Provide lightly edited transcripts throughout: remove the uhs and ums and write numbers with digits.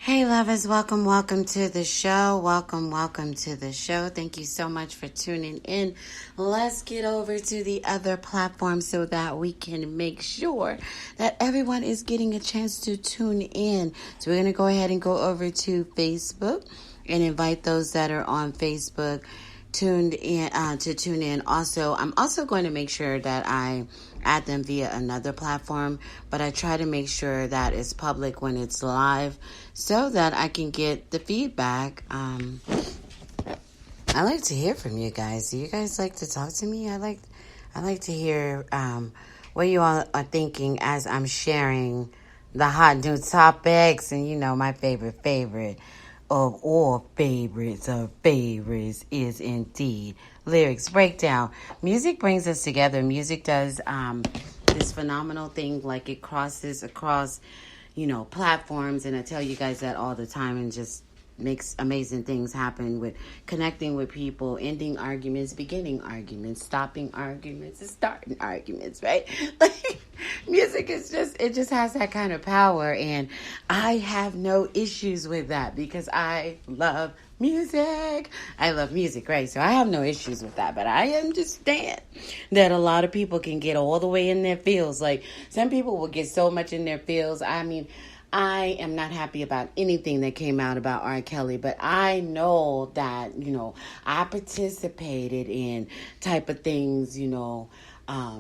Hey lovers, welcome to the show. Welcome to the show. Thank you so much for tuning in. Let's get over to the other platform so that we can make sure that everyone is getting a chance to tune in. So we're going to go ahead and go over to Facebook and invite those that are on Facebook tuned in to tune in. Also, I'm also going to make sure that I add them via another platform, but I try to make sure that it's public when it's live so that I can get the feedback. I like to hear from you guys. Do you guys like to talk to me? I like to hear what you all are thinking as I'm sharing the hot new topics and my favorite of all favorites of favorites is indeed lyrics breakdown. Music brings us together. Music does this phenomenal thing, like it crosses across platforms, and I tell you guys that all the time, and just makes amazing things happen with connecting with people, ending arguments, beginning arguments, stopping arguments, and starting arguments, right? Like, music is it just has that kind of power, and I have no issues with that because I love music. I love music, right? So I have no issues with that, but I understand that a lot of people can get all the way in their feels. Like, some people will get so much in their feels. I mean, I am not happy about anything that came out about R. Kelly, but I know that, I participated in type of things,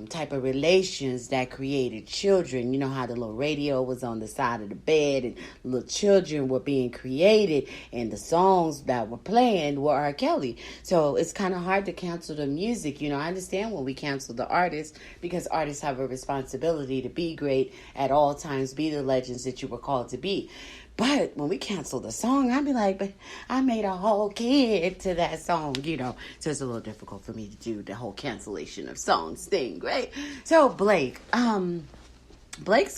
type of relations that created children. You know how the little radio was on the side of the bed and little children were being created, and the songs that were playing were R. Kelly. So it's kind of hard to cancel the music. I understand when we cancel the artists, because artists have a responsibility to be great at all times, be the legends that you were called to be. But when we cancel the song, I'd be like, but I made a whole kid to that song, So it's a little difficult for me to do the whole cancellation of songs thing, right? So Blake's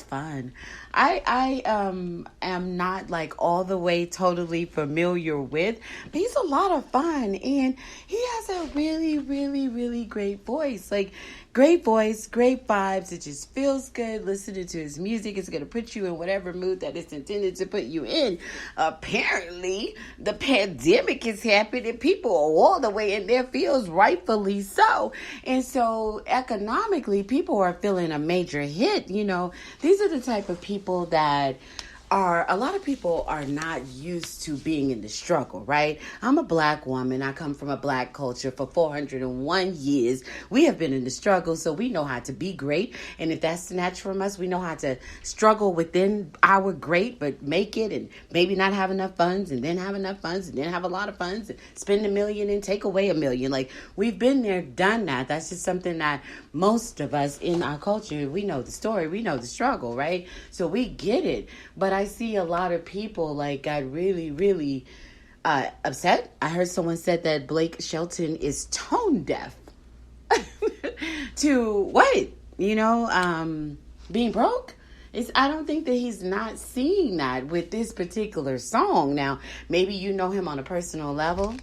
fun. I am not like all the way totally familiar with, but he's a lot of fun, and he has a really, really, really great voice. Like, great voice, great vibes. It just feels good listening to his music. It's going to put you in whatever mood that it's intended to put you in. Apparently, the pandemic is happening. People are all the way in their fields, rightfully so. And so economically, people are feeling a major hit. These are the type of people that a lot of people are not used to being in the struggle, right? I'm a black woman. I come from a black culture. For 401 years, we have been in the struggle, so we know how to be great. And if that's snatched from us, we know how to struggle within our great, but make it, and maybe not have enough funds, and then have enough funds, and then have a lot of funds, and spend $1 million and take away $1 million. Like, we've been there, done that. That's just something that most of us in our culture, we know the story, we know the struggle, right? So we get it. But I see a lot of people got really, really upset. I heard someone said that Blake Shelton is tone deaf to what? Being broke? I don't think that he's not seeing that with this particular song. Now, maybe you know him on a personal level.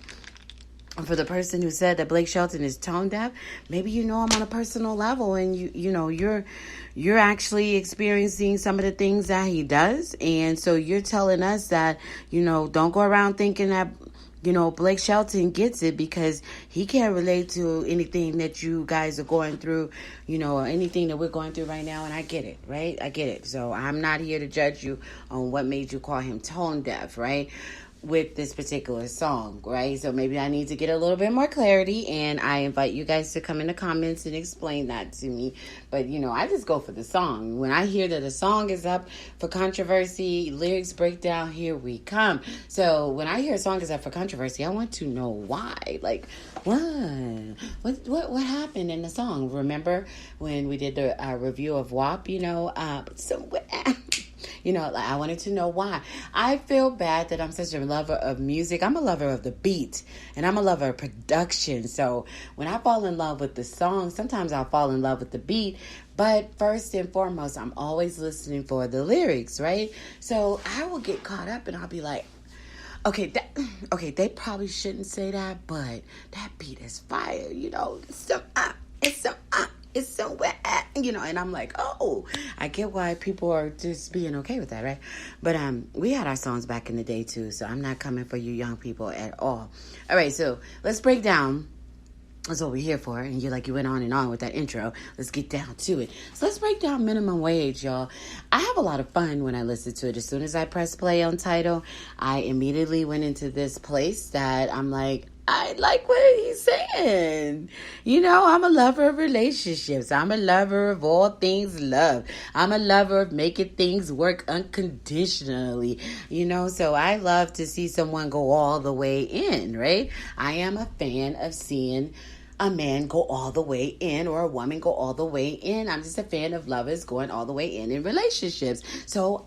For the person who said that Blake Shelton is tone deaf, maybe you know him on a personal level, and you're actually experiencing some of the things that he does, and so you're telling us that don't go around thinking that Blake Shelton gets it, because he can't relate to anything that you guys are going through, or anything that we're going through right now. And I get it, right? I get it. So I'm not here to judge you on what made you call him tone deaf, right? With this particular song, right? So maybe I need to get a little bit more clarity, and I invite you guys to come in the comments and explain that to me. But I just go for the song. When I hear that a song is up for controversy, lyrics breakdown, here we come. So when I hear a song is up for controversy, I want to know why. Like, what happened in the song? Remember when we did the review of WAP? I wanted to know why. I feel bad that I'm such a lover of music. I'm a lover of the beat, and I'm a lover of production. So when I fall in love with the song, sometimes I'll fall in love with the beat. But first and foremost, I'm always listening for the lyrics, right? So I will get caught up, and I'll be like, okay, they probably shouldn't say that, but that beat is fire, It's somewhere at. And I'm like, oh, I get why people are just being okay with that, right? But we had our songs back in the day too, so I'm not coming for you young people at all. All right, so let's break down. That's what we're here for. And you went on and on with that intro. Let's get down to it. So let's break down minimum wage, y'all. I have a lot of fun when I listen to it. As soon as I press play on Tidal, I immediately went into this place that I'm like, I like what he's saying. I'm a lover of relationships. I'm a lover of all things love. I'm a lover of making things work unconditionally. So I love to see someone go all the way in, right? I am a fan of seeing a man go all the way in or a woman go all the way in. I'm just a fan of lovers going all the way in relationships. So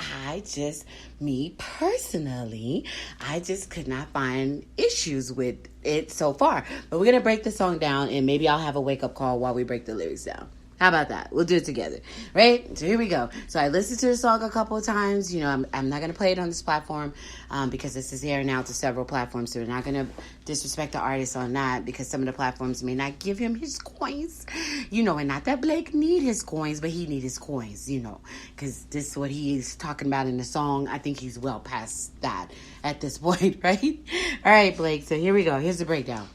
me personally, I just could not find issues with it so far. But we're going to break the song down and maybe I'll have a wake up call while we break the lyrics down. How about that? We'll do it together, right? So here we go. So I listened to the song a couple of times. I'm not going to play it on this platform because this is airing out to several platforms. So we're not going to disrespect the artist on that because some of the platforms may not give him his coins, and not that Blake need his coins, but he need his coins, because this is what he is talking about in the song. I think he's well past that at this point, right? All right, Blake. So here we go. Here's the breakdown.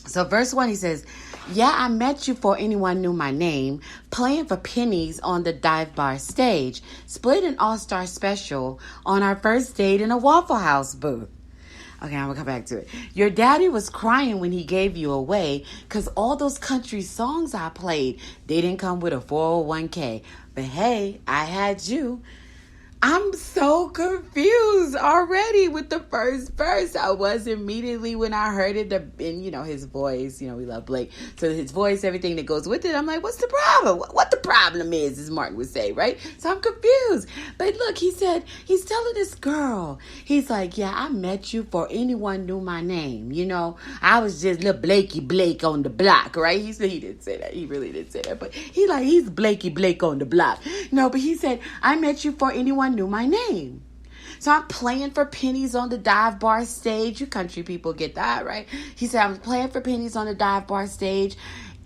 So verse 1, he says, yeah, I met you before anyone knew my name, playing for pennies on the dive bar stage, split an all-star special on our first date in a Waffle House booth. Okay, I'm going to come back to it. Your daddy was crying when he gave you away because all those country songs I played, they didn't come with a 401k. But hey, I had you. I'm so confused already with the first verse. I was immediately when I heard it, his voice, we love Blake. So his voice, everything that goes with it, I'm like, what's the problem? What the problem is, as Martin would say, right? So I'm confused. But look, he said, he's telling this girl, he's like, yeah, I met you before anyone knew my name. I was just little Blakey Blake on the block, right? He said he didn't say that. He really didn't say that. But he's Blakey Blake on the block. No, but he said, I met you before anyone knew my name. So I'm playing for pennies on the dive bar stage. You country people get that, right? He said, I'm playing for pennies on the dive bar stage.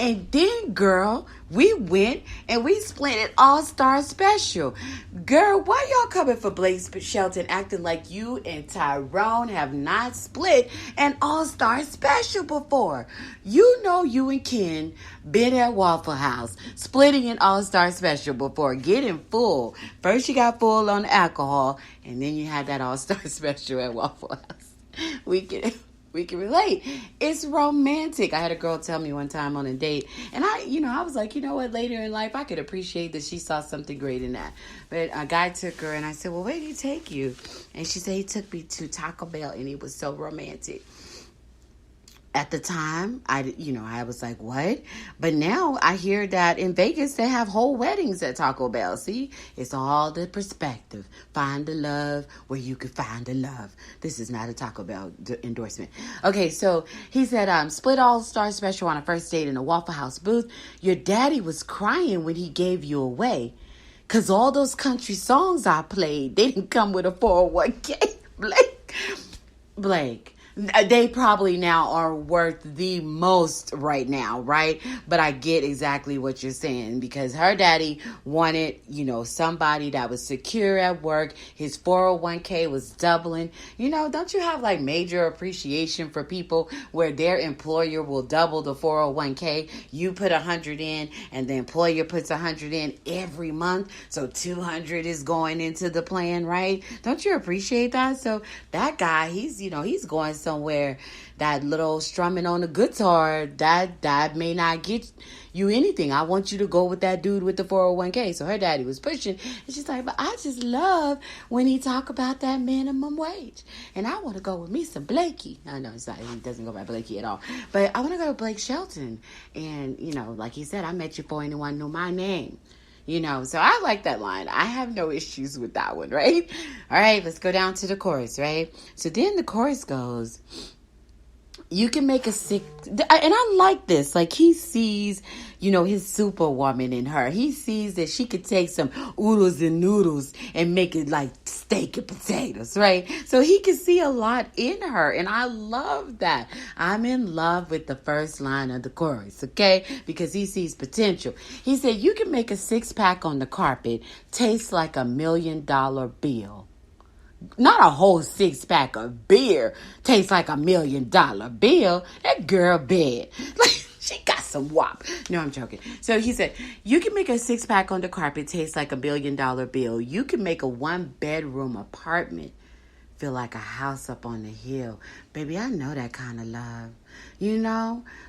And then, girl, we went and we split an all-star special. Girl, why y'all coming for Blake Shelton acting like you and Tyrone have not split an all-star special before? You and Ken been at Waffle House splitting an all-star special before, getting full. First you got full on alcohol, and then you had that all-star special at Waffle House. We can relate. It's romantic. I had a girl tell me one time on a date, and I was like, what, later in life, I could appreciate that she saw something great in that. But a guy took her, and I said, well, where did he take you? And she said, he took me to Taco Bell, and it was so romantic. At the time, I was like, what? But now I hear that in Vegas, they have whole weddings at Taco Bell. See, it's all the perspective. Find the love where you can find the love. This is not a Taco Bell endorsement. Okay, so he said, split all-star special on a first date in a Waffle House booth. Your daddy was crying when he gave you away. Because all those country songs I played, they didn't come with a 401k. Blake. They probably now are worth the most right now, right? But I get exactly what you're saying because her daddy wanted, somebody that was secure at work. His 401k was doubling. Don't you have like major appreciation for people where their employer will double the 401k? You put 100 in and the employer puts 100 in every month. So 200 is going into the plan, right? Don't you appreciate that? So that guy, he's going somewhere. That little strumming on the guitar, that may not get you anything. I want you to go with that dude with the 401k. So her daddy was pushing, and she's like, but I just love when he talk about that minimum wage, and I want to go with me some Blakey. I know he doesn't go by Blakey at all, but I want to go with Blake Shelton. And like he said, I met you before anyone knew my name. So I like that line. I have no issues with that one, right? All right, let's go down to the chorus, right? So then the chorus goes, You can make a sick, and I like this. Like, he sees, his superwoman in her. He sees that she could take some oodles and noodles and make it like steak and potatoes, right? So he can see a lot in her, and I love that. I'm in love with the first line of the chorus, okay? Because he sees potential. He said, you can make a six-pack on the carpet taste like $1 million bill. Not a whole six-pack of beer tastes like $1 million bill. That girl bad. Like, she got some wop. No, I'm joking. So he said, you can make a six-pack on the carpet taste like $1 million bill. You can make a one-bedroom apartment feel like a house up on the hill. Baby, I know that kind of love.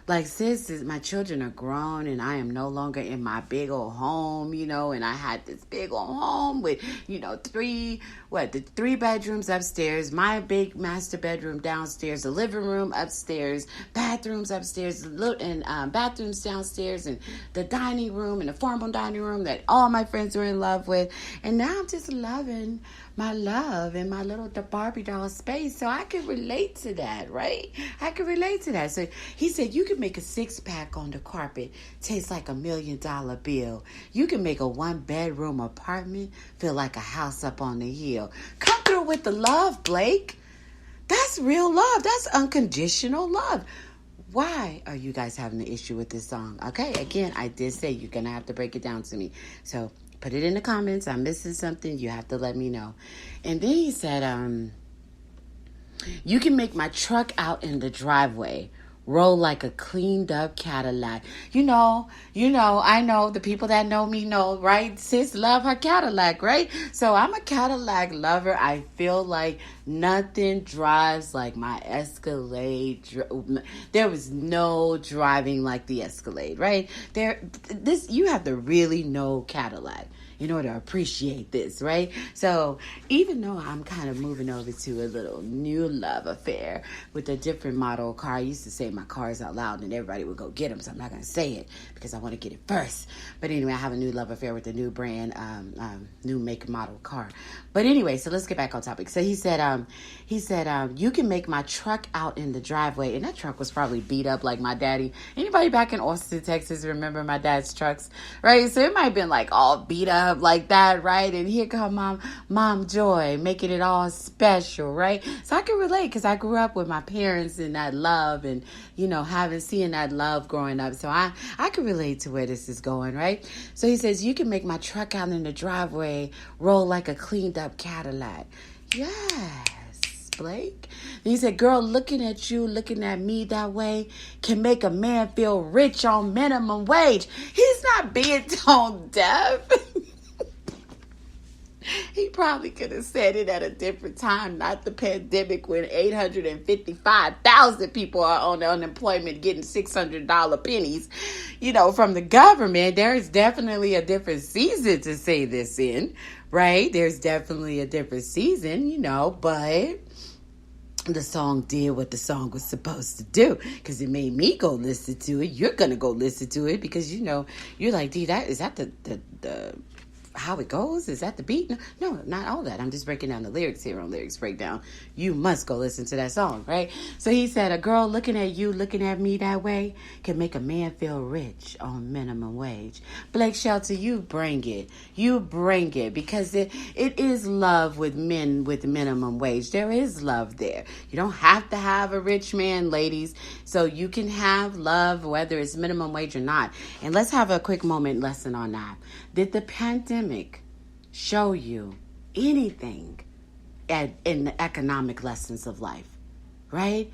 Like, sis, my children are grown and I am no longer in my big old home, and I had this big old home with, the 3 bedrooms upstairs, my big master bedroom downstairs, the living room upstairs, bathrooms upstairs, and bathrooms downstairs, and the dining room and the formal dining room that all my friends were in love with. And now I'm just loving my love in my little Barbie doll space. So I can relate to that, right? I can relate to that. So he said, you can make a six-pack on the carpet taste like $1 million bill. You can make a one-bedroom apartment feel like a house up on the hill. Come through with the love, Blake. That's real love. That's unconditional love. Why are you guys having an issue with this song? Okay, again, I did say you're going to have to break it down to me. So put it in the comments. I'm missing something. You have to let me know. And then he said, you can make my truck out in the driveway roll like a cleaned up Cadillac. I know the people that know me know, right? Sis love her Cadillac, right? So I'm a Cadillac lover. I feel like nothing drives like my Escalade. There was no driving like the Escalade, right? You have to really know Cadillac in order to appreciate this, right? So even though I'm kind of moving over to a little new love affair with a different model car, I used to say my cars out loud and everybody would go get them, so I'm not going to say it because I want to get it first. But anyway, I have a new love affair with the new brand, new make and model car. But anyway, so let's get back on topic. So he said, you can make my truck out in the driveway. And that truck was probably beat up like my daddy. Anybody back in Austin, Texas, remember my dad's trucks, right? So it might have been like all beat up like that, right? And here come Mom Joy making it all special, right? So I can relate because I grew up with my parents and that love and, seeing that love growing up. So I can relate to where this is going, right? So he says, you can make my truck out in the driveway roll like a cleaned up Cadillac. Yes, Blake. And he said, girl, looking at you, looking at me that way can make a man feel rich on minimum wage. He's not being tone deaf. He probably could have said it at a different time, not the pandemic when 855,000 people are on unemployment getting $600 pennies, from the government. There is definitely a different season to say this in, right? There's definitely a different season, but the song did what the song was supposed to do because it made me go listen to it. You're going to go listen to it because, you're like, D, is that the how it goes? Is that the beat? No, not all that. I'm just breaking down the lyrics here on Lyrics Breakdown. You must go listen to that song, right? So he said, a girl looking at you, looking at me that way can make a man feel rich on minimum wage. Blake Shelton, you bring it. You bring it because it is love with men with minimum wage. There is love there. You don't have to have a rich man, ladies. So you can have love whether it's minimum wage or not. And let's have a quick moment lesson on that. Did the pandemic show you anything in the economic lessons of life, right?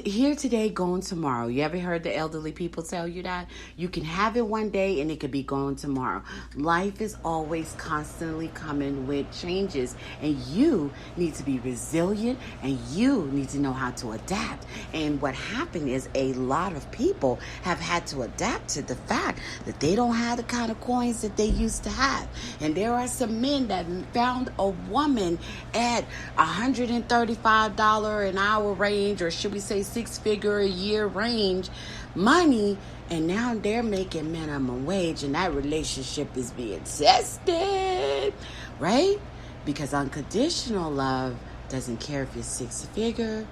Here today, gone tomorrow. You ever heard the elderly people tell you that? You can have it one day and it could be gone tomorrow. Life is always constantly coming with changes and you need to be resilient and you need to know how to adapt. And what happened is a lot of people have had to adapt to the fact that they don't have the kind of coins that they used to have. And there are some men that found a woman at $135 an hour range, or should we say 6-figure a year range money, and now they're making minimum wage and that relationship is being tested, right? Because unconditional love doesn't care if you're 6-figure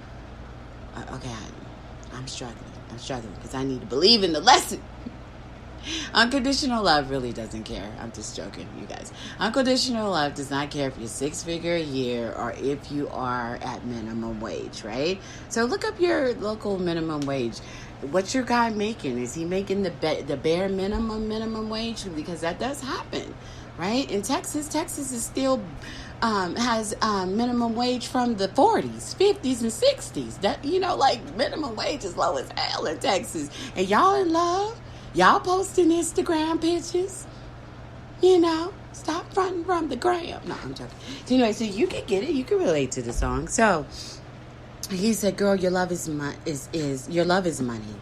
Okay, I'm struggling. I'm struggling because I need to believe in the lesson. Unconditional love really doesn't care. I'm just joking, you guys. Unconditional love does not care if you're 6 figure a year or if you are at minimum wage, right? So look up your local minimum wage. What's your guy making? Is he making the bare minimum wage? Because that does happen, right? In Texas is still has minimum wage from the 40s, 50s, and 60s. That, like minimum wage is low as hell in Texas. And y'all in love? Y'all posting Instagram pictures? Stop fronting from the gram. No, I'm joking. So anyway, so you can get it. You can relate to the song. So he said, "Girl, your love is your love is money."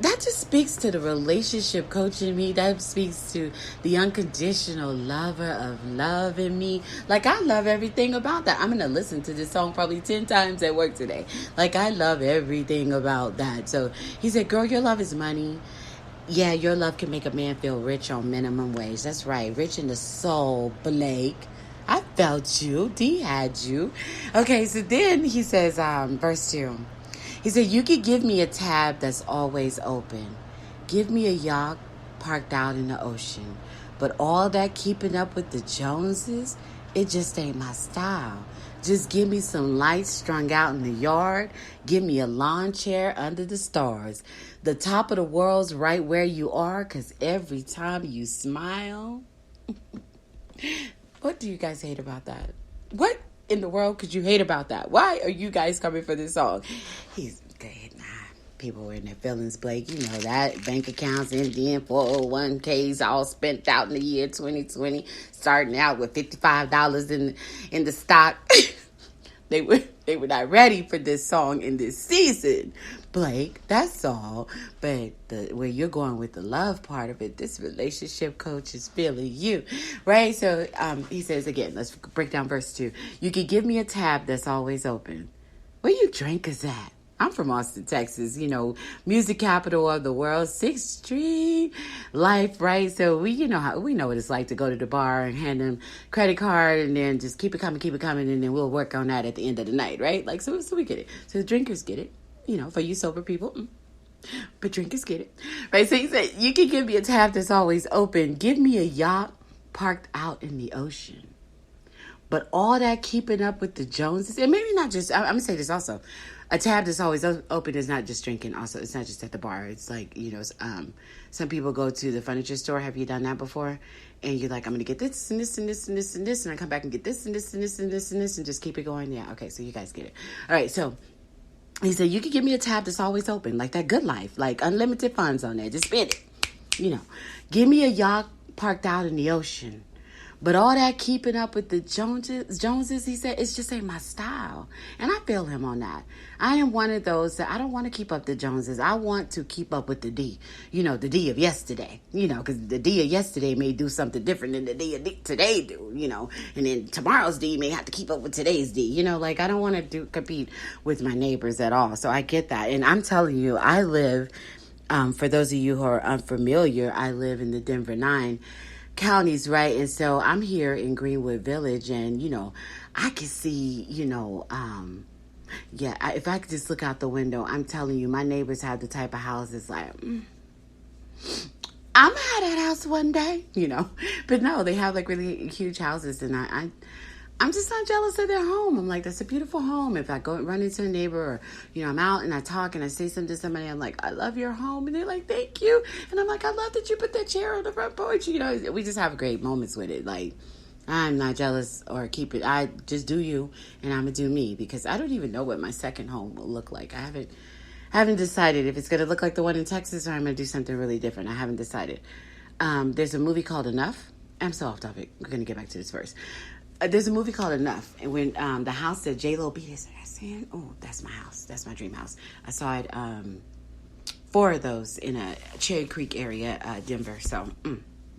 That just speaks to the relationship coach in me. That speaks to the unconditional lover of love in me. Like, I love everything about that. I'm going to listen to this song probably 10 times at work today. Like, I love everything about that. So he said, "Girl, your love is money. Yeah, your love can make a man feel rich on minimum wage." That's right. Rich in the soul, Blake. I felt you. D had you. Okay, so then he says, verse 2. He said, "You could give me a tab that's always open. Give me a yacht parked out in the ocean. But all that keeping up with the Joneses, it just ain't my style. Just give me some lights strung out in the yard. Give me a lawn chair under the stars. The top of the world's right where you are, 'cause every time you smile." What do you guys hate about that? What in the world could you hate about that? Why are you guys coming for this song? He's good. People were in their feelings, Blake. You know that. Bank accounts, Indian 401ks all spent out in the year 2020, starting out with $55 in the stock. They were not ready for this song in this season, Blake. That's all. But where you're going with the love part of it, this relationship coach is feeling you, right? So he says again, let's break down verse 2. "You could give me a tab that's always open." Where you drinkers at? I'm from Austin, Texas, music capital of the world, 6th Street life, right? So we know what it's like to go to the bar and hand them credit card and then just keep it coming, and then we'll work on that at the end of the night, right? Like, so we get it. So the drinkers get it, for you sober people. But drinkers get it, right? So he said, "You can give me a tab that's always open. Give me a yacht parked out in the ocean. But all that keeping up with the Joneses," and maybe not just, I'm going to say this also. A tab that's always open is not just drinking. Also, it's not just at the bar. It's like, some people go to the furniture store. Have you done that before? And you're like, "I'm going to get this and this and this and this and this. And I come back and get this and this and this and this and this and just keep it going." Yeah. Okay. So you guys get it. All right. So he said, "You can give me a tab that's always open, like that good life, like unlimited funds on there. Just spend it. Give me a yacht parked out in the ocean. But all that keeping up with the Joneses," he said, "it's just ain't my style." And I feel him on that. I am one of those that I don't want to keep up the Joneses. I want to keep up with the D. The D of yesterday. Because the D of yesterday may do something different than the D of today do. And then tomorrow's D may have to keep up with today's D. Like, I don't want to compete with my neighbors at all. So I get that. And I'm telling you, I live, for those of you who are unfamiliar, I live in the Denver 9 counties, right? And so I'm here in Greenwood Village, and I can see, if I could just look out the window, I'm telling you, my neighbors have the type of houses like, I'm gonna have that house one day, but no, they have like really huge houses, and I'm just not jealous of their home. I'm like, that's a beautiful home. If I go and run into a neighbor, or, I'm out and I talk and I say something to somebody, I'm like, "I love your home." And they're like, "Thank you." And I'm like, "I love that you put that chair on the front porch." We just have great moments with it. Like, I'm not jealous or keep it. I just do you, and I'm going to do me, because I don't even know what my second home will look like. I haven't decided if it's going to look like the one in Texas, or I'm going to do something really different. I haven't decided. There's a movie called Enough. I'm so off topic. We're going to get back to this first. There's a movie called Enough, and when the house that J-Lo beat is saying, "Oh, that's my house. That's my dream house." I saw it 4 of those in a Cherry Creek area, Denver. So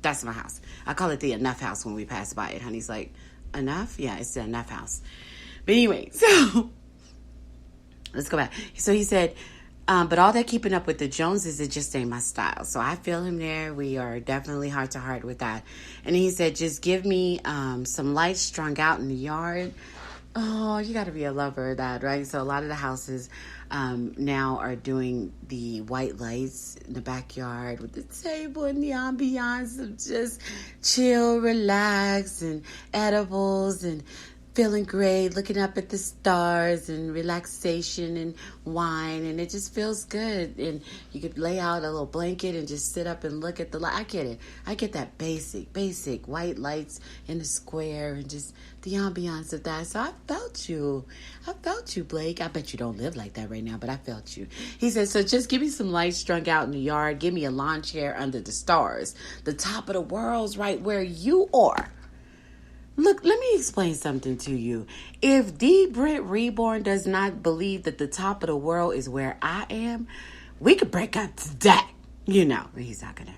that's my house. I call it the Enough house when we pass by it. Honey's like, "Enough?" Yeah, it's the Enough house. But anyway, so let's go back. So he said, but all that keeping up with the Joneses, it just ain't my style. So I feel him there. We are definitely heart to heart with that. And he said, "Just give me some lights strung out in the yard. Oh, you got to be a lover of that, right? So a lot of the houses now are doing the white lights in the backyard with the table and the ambiance of just chill, relax, and edibles and feeling great, looking up at the stars and relaxation and wine, and it just feels good. And you could lay out a little blanket and just sit up and look at the light. I get it. I get that basic white lights in the square and just the ambiance of that. So I felt you. I felt you, Blake. I bet you don't live like that right now, but I felt you. He said, so just give me some lights strung out in the yard. Give me a lawn chair under the stars. The top of the world's right where you are. Look, let me explain something to you. If D. Brent Reborn does not believe that the top of the world is where I am, we could break up today. You know, he's not gonna,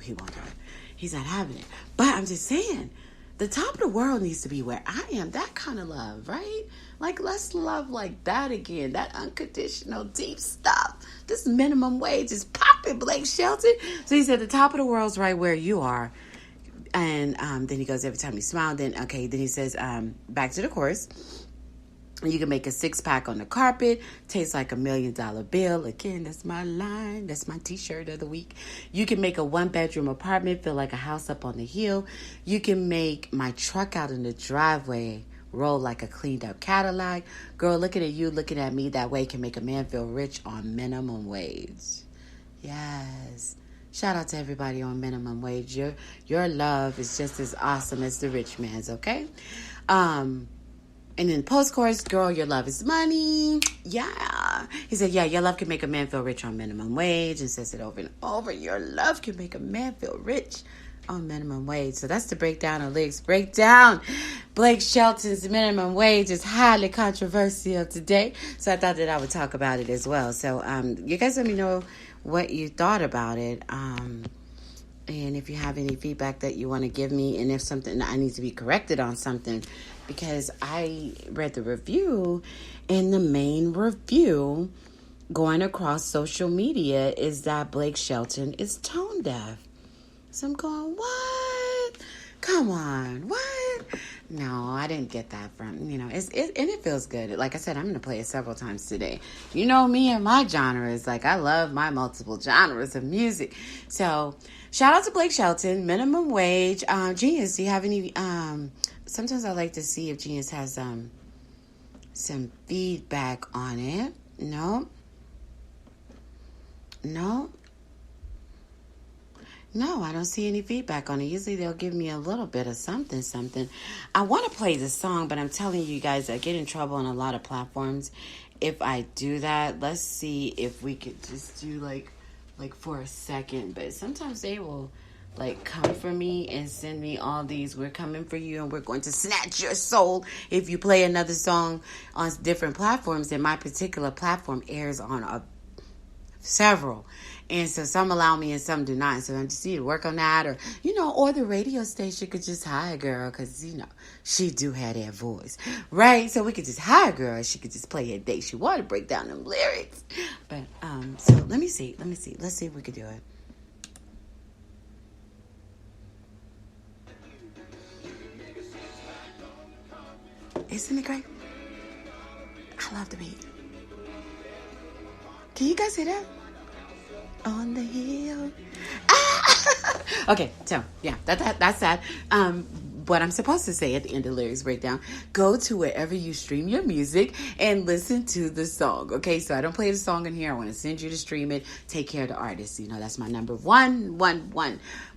he won't do it. He's not having it. But I'm just saying, the top of the world needs to be where I am. That kind of love, right? Like, let's love like that again. That unconditional, deep stuff. This minimum wage is popping, Blake Shelton. So he said, the top of the world's right where you are. And then he goes, every time you smile, then he says, back to the chorus. You can make a 6-pack on the carpet, tastes like $1 million bill. Again, that's my line. That's my t-shirt of the week. You can make a 1-bedroom apartment feel like a house up on the hill. You can make my truck out in the driveway roll like a cleaned up Cadillac. Girl, looking at you, looking at me that way can make a man feel rich on minimum wage. Yes. Shout out to everybody on minimum wage. Your love is just as awesome as the rich man's, okay? And then post-chorus, girl, your love is money. Yeah. He said, yeah, your love can make a man feel rich on minimum wage. And says it over and over. Your love can make a man feel rich on minimum wage. So that's the breakdown of lyrics. Breakdown. Blake Shelton's minimum wage is highly controversial today. So I thought that I would talk about it as well. So you guys let me know what you thought about it, and if you have any feedback that you want to give me, and if something I need to be corrected on something, because I read the review, and the main review going across social media is that Blake Shelton is tone deaf. So I'm going, what? Come on, what? No, I didn't get that from, and it feels good. Like I said, I'm going to play it several times today. You know me and my genres. Like, I love my multiple genres of music. So, shout out to Blake Shelton, minimum wage. Genius, do you have any, sometimes I like to see if Genius has some feedback on it. No, I don't see any feedback on it. Usually they'll give me a little bit of something. I want to play the song, but I'm telling you guys, I get in trouble on a lot of platforms if I do that. Let's see if we could just do like for a second. But sometimes they will come for me and send me all these, we're coming for you and we're going to snatch your soul if you play another song on different platforms. And my particular platform airs on several. And so some allow me and some do not. So I just need to work on that. Or the radio station could just hire a girl because, she do have that voice. Right? So we could just hire a girl. She could just play a day she want to break down them lyrics. But, so let me see. Let's see if we could do it. Isn't it great? I love the beat. Can you guys hear that? On the hill. Okay, so yeah, that's that. What I'm supposed to say at the end of the lyrics breakdown, go to wherever you stream your music and listen to the song. Okay, so I don't play the song in here. I want to send you to stream it. Take care of the artist. That's my number one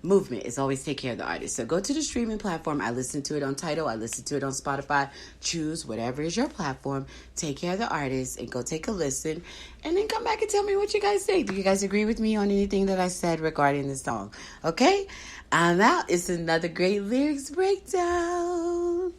movement is always take care of the artist. So go to the streaming platform. I listen to it on Tidal. I listen to it on Spotify. Choose whatever is your platform. Take care of the artist and go take a listen. And then come back and tell me what you guys think. Do you guys agree with me on anything that I said regarding the song? Okay? I'm out. It's another great lyrics breakdown.